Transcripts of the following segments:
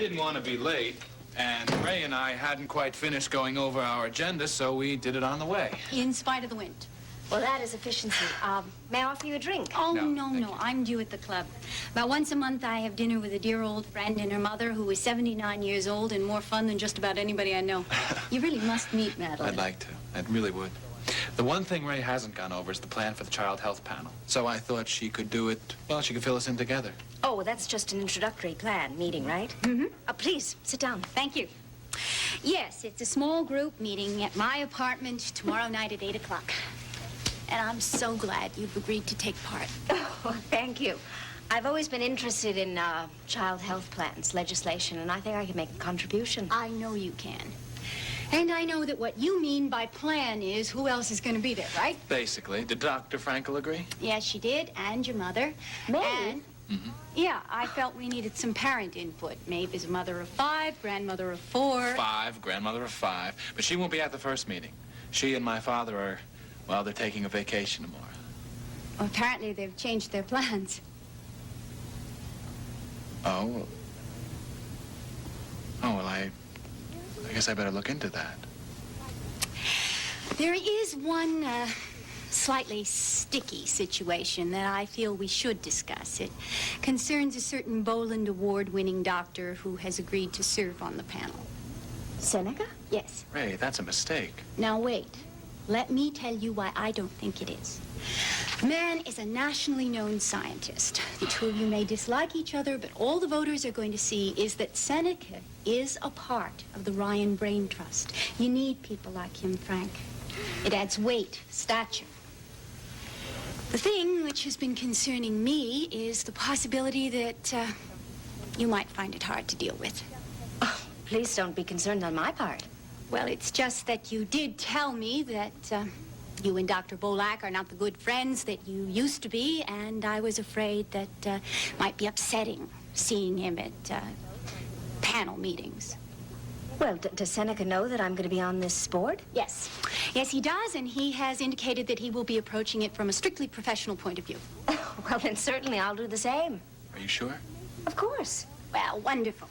didn't want to be late, and Ray and I hadn't quite finished going over our agenda, so we did it on the way. In spite of the wind. Well, that is efficiency. May I offer you a drink? Oh, No, no. I'm due at the club. About once a month, I have dinner with a dear old friend and her mother, who is 79 years old and more fun than just about anybody I know. You really must meet Madeline. I'd like to. I really would. The one thing Ray hasn't gone over is the plan for the child health panel. So I thought she could do it, well, she could fill us in together. Oh, well, that's just an introductory plan meeting, right? Mm-hmm. Please, sit down. Thank you. Yes, it's a small group meeting at my apartment tomorrow night at 8 o'clock. And I'm so glad you've agreed to take part. Oh, thank you. I've always been interested in child health plans, legislation, and I think I can make a contribution. I know you can. And I know that what you mean by plan is who else is going to be there, right? Basically. Did Dr. Frankel agree? Yes, she did, and your mother. Maeve? And, yeah, I felt we needed some parent input. Maeve is a mother of 5, grandmother of 4. 5, grandmother of 5. But she won't be at the first meeting. She and my father are, well, they're taking a vacation tomorrow. Well, apparently they've changed their plans. Oh? Oh, well, I guess I better look into that. There is one slightly sticky situation that I feel we should discuss. It concerns a certain Boland Award-winning doctor who has agreed to serve on the panel. Seneca? Yes. Ray, that's a mistake. Now, wait. Let me tell you why I don't think it is. The man is a nationally known scientist. The two of you may dislike each other, but all the voters are going to see is that Seneca is a part of the Ryan Brain Trust. You need people like him, Frank. It adds weight, stature. The thing which has been concerning me is the possibility that you might find it hard to deal with. Oh, please don't be concerned on my part. Well, it's just that you did tell me that you and Dr. Bolak are not the good friends that you used to be, and I was afraid that might be upsetting seeing him at panel meetings. Well, does Seneca know that I'm going to be on this board? Yes. Yes, he does, and he has indicated that he will be approaching it from a strictly professional point of view. Well, then certainly I'll do the same. Are you sure? Of course. Well, wonderful.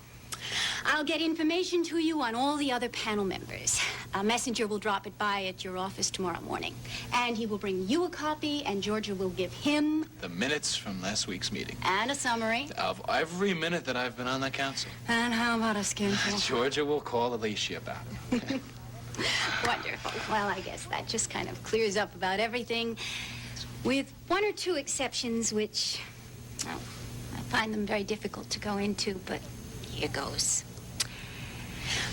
I'll get information to you on all the other panel members. A messenger will drop it by at your office tomorrow morning. And he will bring you a copy, and Georgia will give him... The minutes from last week's meeting. And a summary. Of every minute that I've been on that council. And how about a skinful? Georgia will call Alicia about it. Wonderful. Well, I guess that just kind of clears up about everything. With 1 or 2 exceptions, which... well, I find them very difficult to go into, but... here goes.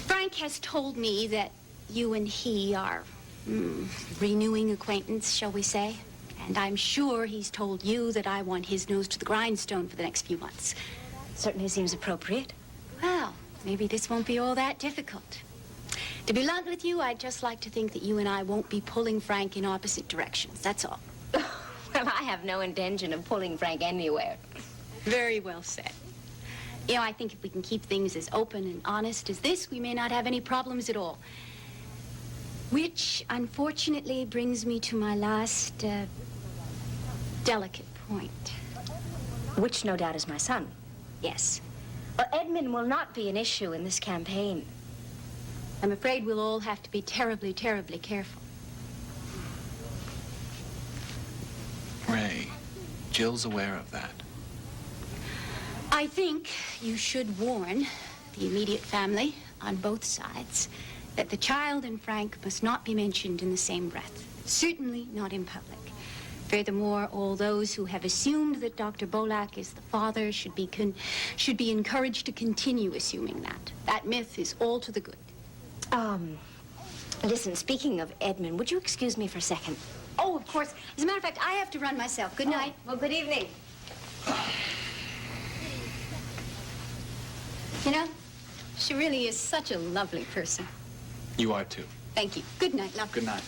Frank has told me that you and he are renewing acquaintance, shall we say? And I'm sure he's told you that I want his nose to the grindstone for the next few months. Certainly seems appropriate. Well, maybe this won't be all that difficult. To be blunt with you, I'd just like to think that you and I won't be pulling Frank in opposite directions, that's all. Well, I have no intention of pulling Frank anywhere. Very well said. You know, I think if we can keep things as open and honest as this, we may not have any problems at all. Which, unfortunately, brings me to my last, delicate point. Which, no doubt, is my son. Yes. Well, Edmund will not be an issue in this campaign. I'm afraid we'll all have to be terribly, terribly careful. Ray, Jill's aware of that. I think you should warn the immediate family on both sides that the child and Frank must not be mentioned in the same breath. Certainly not in public. Furthermore, all those who have assumed that Dr. Bolak is the father should be encouraged to continue assuming that. That myth is all to the good. Listen, speaking of Edmund, would you excuse me for a second? Oh, of course. As a matter of fact, I have to run myself. Good night. Well, good evening. You know, she really is such a lovely person. You are too. Thank you. Good night, love. Good night.